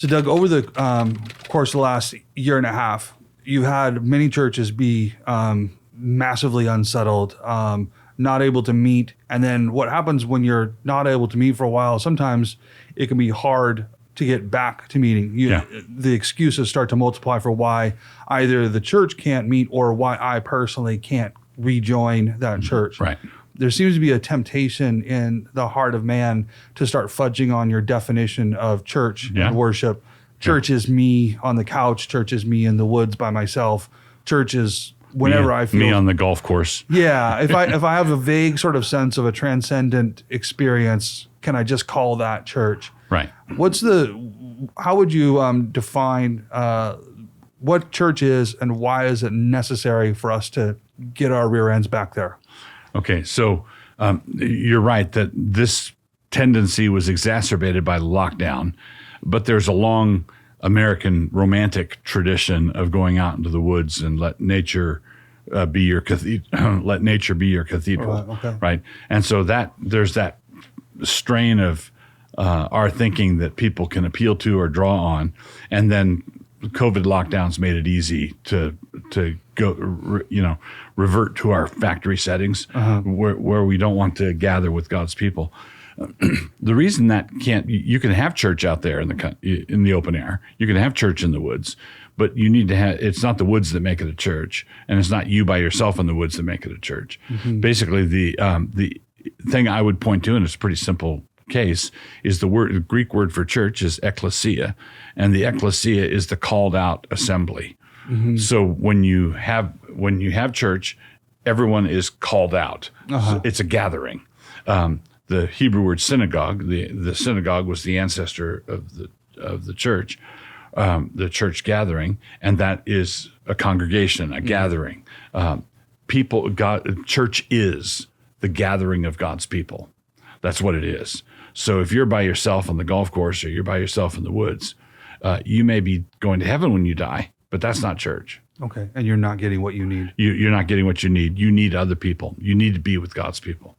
So Doug, over the course of the last year and a half, you've had many churches be massively unsettled, not able to meet. And then what happens when you're not able to meet for a while, sometimes it can be hard to get back to meeting. The excuses start to multiply for why either the church can't meet or why I personally can't rejoin that church. Right. There seems to be a temptation in the heart of man to start fudging on your definition of church and worship. Church is me on the couch. Church is me in the woods by myself. Church is whenever I feel. Me on the golf course. Yeah. If I have a vague sort of sense of a transcendent experience, can I just call that church? Right. How would you define what church is and why is it necessary for us to get our rear ends back there? Okay, so you're right that this tendency was exacerbated by the lockdown, but there's a long American romantic tradition of going out into the woods and let nature be your cathedral. Let nature be your cathedral, right? And so there's that strain of our thinking that people can appeal to or draw on, and then COVID lockdowns made it easy to go, revert to our factory settings where we don't want to gather with God's people. The reason that you can have church out there in the open air. You can have church in the woods, but you need to have. It's not the woods that make it a church, and it's not you by yourself in the woods that make it a church. Mm-hmm. Basically, the thing I would point to, and it's a pretty simple case, is the Greek word for church is ekklesia, and the ekklesia is the called out assembly. Mm-hmm. So when you have church, everyone is called out. So it's a gathering. The Hebrew word synagogue, the synagogue was the ancestor of the church gathering, and that is a congregation, a gathering. Church is the gathering of God's people. That's what it is. So if you're by yourself on the golf course or you're by yourself in the woods, you may be going to heaven when you die, but that's not church. Okay, and you're not getting what you need. You're not getting what you need. You need other people. You need to be with God's people.